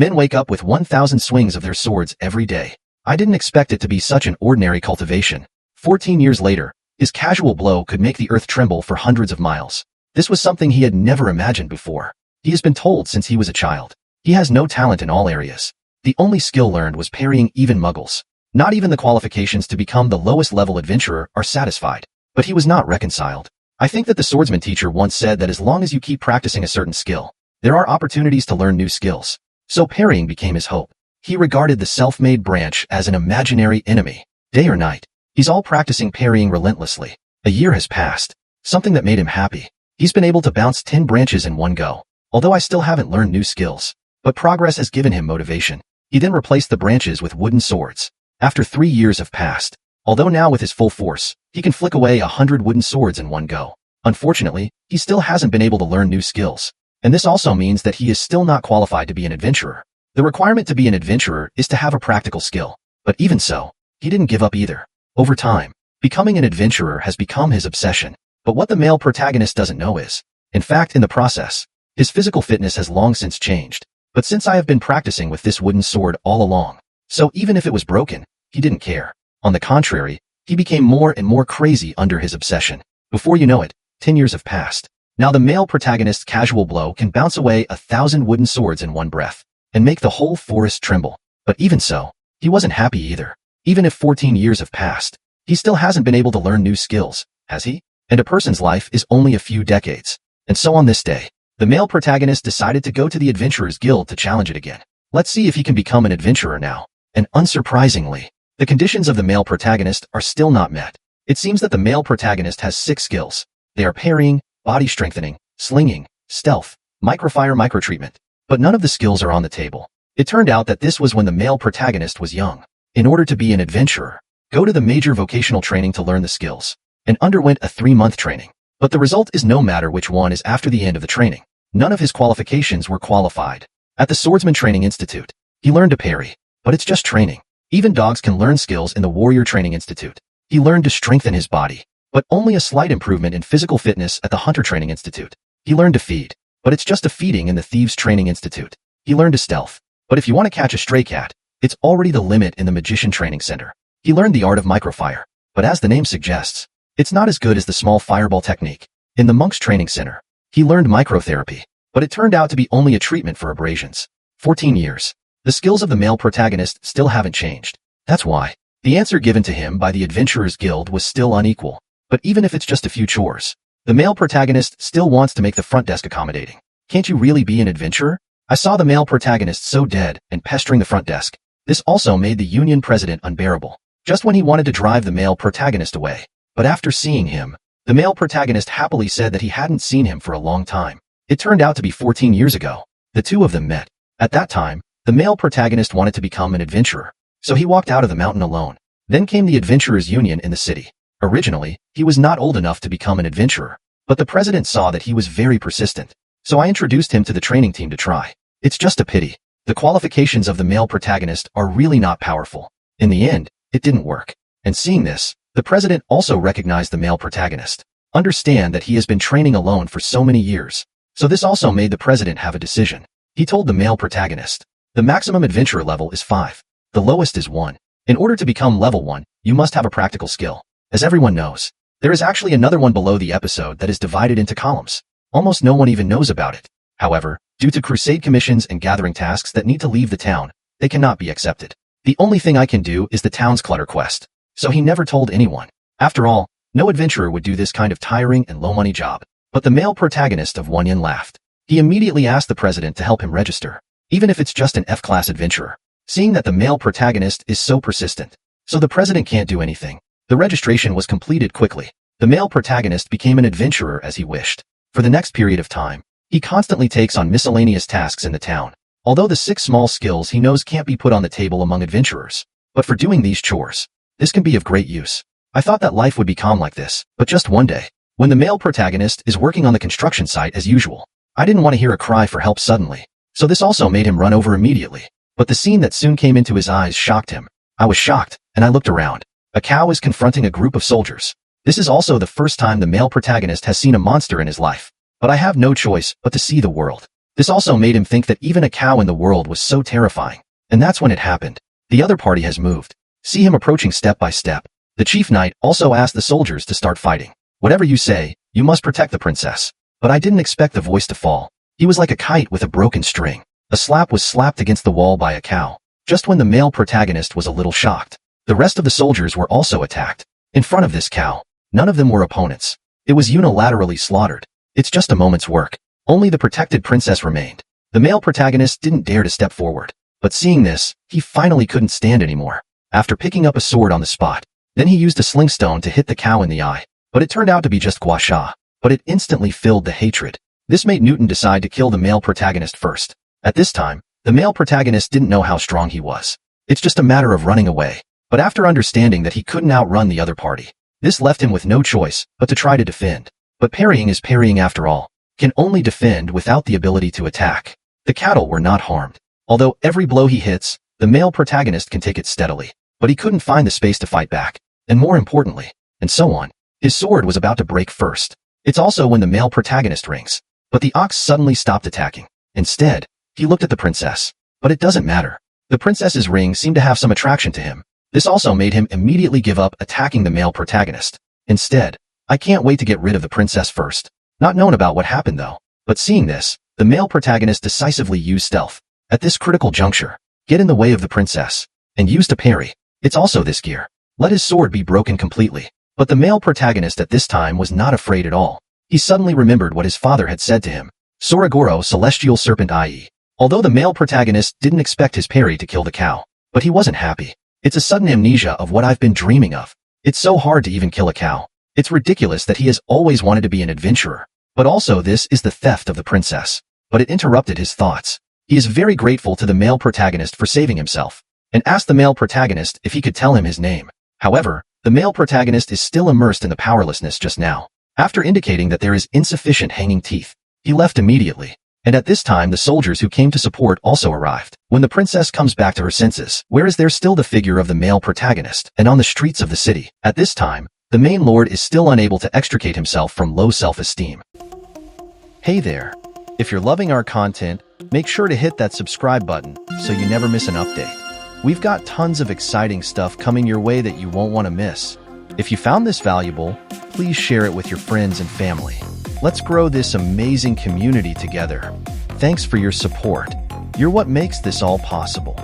Men wake up with 1,000 swings of their swords every day. I didn't expect it to be such an ordinary cultivation. 14 years later, his casual blow could make the earth tremble for hundreds of miles. This was something he had never imagined before. He has been told since he was a child. He has no talent in all areas. The only skill learned was parrying even muggles. Not even the qualifications to become the lowest level adventurer are satisfied. But he was not reconciled. I think that the swordsman teacher once said that as long as you keep practicing a certain skill, there are opportunities to learn new skills. So parrying became his hope. He regarded the self-made branch as an imaginary enemy. Day or night, he's all practicing parrying relentlessly. A year has passed. Something that made him happy. He's been able to bounce 10 branches in one go. Although I still haven't learned new skills. But progress has given him motivation. He then replaced the branches with wooden swords. After 3 years have passed. Although now with his full force, he can flick away 100 wooden swords in one go. Unfortunately, he still hasn't been able to learn new skills. And this also means that he is still not qualified to be an adventurer. The requirement to be an adventurer is to have a practical skill. But even so, he didn't give up either. Over time, becoming an adventurer has become his obsession. But what the male protagonist doesn't know is, in fact, in the process, his physical fitness has long since changed. But since I have been practicing with this wooden sword all along, so even if it was broken, he didn't care. On the contrary, he became more and more crazy under his obsession. Before you know it, 10 years have passed. Now the male protagonist's casual blow can bounce away 1,000 wooden swords in one breath and make the whole forest tremble. But even so, he wasn't happy either. Even if 14 years have passed, he still hasn't been able to learn new skills, has he? And a person's life is only a few decades. And so on this day, the male protagonist decided to go to the Adventurers Guild to challenge it again. Let's see if he can become an adventurer now. And unsurprisingly, the conditions of the male protagonist are still not met. It seems that the male protagonist has 6 skills. They are parrying, body strengthening, slinging, stealth, microfire, microtreatment. But none of the skills are on the table. It turned out that this was when the male protagonist was young. In order to be an adventurer, go to the major vocational training to learn the skills, and underwent a 3-month training. But the result is no matter which one is after the end of the training. None of his qualifications were qualified. At the Swordsman Training Institute, he learned to parry, but it's just training. Even dogs can learn skills in the Warrior Training Institute. He learned to strengthen his body, but only a slight improvement in physical fitness at the Hunter Training Institute. He learned to feed, but it's just a feeding in the Thieves Training Institute. He learned to stealth, but if you want to catch a stray cat, it's already the limit in the Magician Training Center. He learned the art of microfire, but as the name suggests, it's not as good as the small fireball technique. In the Monk's Training Center, he learned microtherapy, but it turned out to be only a treatment for abrasions. 14 years. The skills of the male protagonist still haven't changed. That's why the answer given to him by the Adventurers Guild was still unequal. But even if it's just a few chores, the male protagonist still wants to make the front desk accommodating. Can't you really be an adventurer? I saw the male protagonist so dead and pestering the front desk. This also made the union president unbearable, just when he wanted to drive the male protagonist away. But after seeing him, the male protagonist happily said that he hadn't seen him for a long time. It turned out to be 14 years ago. The two of them met. At that time, the male protagonist wanted to become an adventurer, so he walked out of the mountain alone. Then came the Adventurers Union in the city. Originally, he was not old enough to become an adventurer, but the president saw that he was very persistent, so I introduced him to the training team to try. It's just a pity. The qualifications of the male protagonist are really not powerful. In the end, it didn't work. And seeing this, the president also recognized the male protagonist. Understand that he has been training alone for so many years. So this also made the president have a decision. He told the male protagonist, the maximum adventurer level is 5. The lowest is 1. In order to become level 1, you must have a practical skill. As everyone knows, there is actually another one below the episode that is divided into columns. Almost no one even knows about it. However, due to crusade commissions and gathering tasks that need to leave the town, they cannot be accepted. The only thing I can do is the town's clutter quest. So he never told anyone. After all, no adventurer would do this kind of tiring and low-money job. But the male protagonist of One Yin laughed. He immediately asked the president to help him register, even if it's just an F-class adventurer. Seeing that the male protagonist is so persistent, so the president can't do anything, the registration was completed quickly. The male protagonist became an adventurer as he wished. For the next period of time, he constantly takes on miscellaneous tasks in the town. Although the 6 small skills he knows can't be put on the table among adventurers, but for doing these chores, this can be of great use. I thought that life would be calm like this, but just one day, when the male protagonist is working on the construction site as usual, I didn't want to hear a cry for help suddenly, so this also made him run over immediately. But the scene that soon came into his eyes shocked him. I was shocked, and I looked around. A cow is confronting a group of soldiers. This is also the first time the male protagonist has seen a monster in his life. But I have no choice but to see the world. This also made him think that even a cow in the world was so terrifying. And that's when it happened. The other party has moved. See him approaching step by step. The chief knight also asked the soldiers to start fighting. Whatever you say, you must protect the princess. But I didn't expect the voice to fall. He was like a kite with a broken string. A slap was slapped against the wall by a cow. Just when the male protagonist was a little shocked. The rest of the soldiers were also attacked. In front of this cow. None of them were opponents. It was unilaterally slaughtered. It's just a moment's work. Only the protected princess remained. The male protagonist didn't dare to step forward. But seeing this, he finally couldn't stand anymore. After picking up a sword on the spot, then he used a sling stone to hit the cow in the eye. But it turned out to be just gua sha. But it instantly filled the hatred. This made Newton decide to kill the male protagonist first. At this time, the male protagonist didn't know how strong he was. It's just a matter of running away. But after understanding that he couldn't outrun the other party, this left him with no choice but to try to defend. But parrying is parrying after all. Can only defend without the ability to attack. The cattle were not harmed. Although every blow he hits, the male protagonist can take it steadily. But he couldn't find the space to fight back. And more importantly, and so on, his sword was about to break first. It's also when the male protagonist rings. But the ox suddenly stopped attacking. Instead, he looked at the princess. But it doesn't matter. The princess's ring seemed to have some attraction to him. This also made him immediately give up attacking the male protagonist. Instead, I can't wait to get rid of the princess first. Not known about what happened though. But seeing this, the male protagonist decisively used stealth. At this critical juncture, get in the way of the princess. And use to parry. It's also this gear. Let his sword be broken completely. But the male protagonist at this time was not afraid at all. He suddenly remembered what his father had said to him. Soragoro celestial serpent i.e. Although the male protagonist didn't expect his parry to kill the cow. But he wasn't happy. It's a sudden amnesia of what I've been dreaming of. It's so hard to even kill a cow. It's ridiculous that he has always wanted to be an adventurer. But also this is the theft of the princess. But it interrupted his thoughts. He is very grateful to the male protagonist for saving himself. And asked the male protagonist if he could tell him his name. However, the male protagonist is still immersed in the powerlessness just now. After indicating that there is insufficient hanging teeth, he left immediately. And at this time the soldiers who came to support also arrived. When the princess comes back to her senses, where is there still the figure of the male protagonist? And on the streets of the city, at this time, the main lord is still unable to extricate himself from low self-esteem. Hey there. If you're loving our content, make sure to hit that subscribe button so you never miss an update. We've got tons of exciting stuff coming your way that you won't want to miss. If you found this valuable, please share it with your friends and family. Let's grow this amazing community together. Thanks for your support. You're what makes this all possible.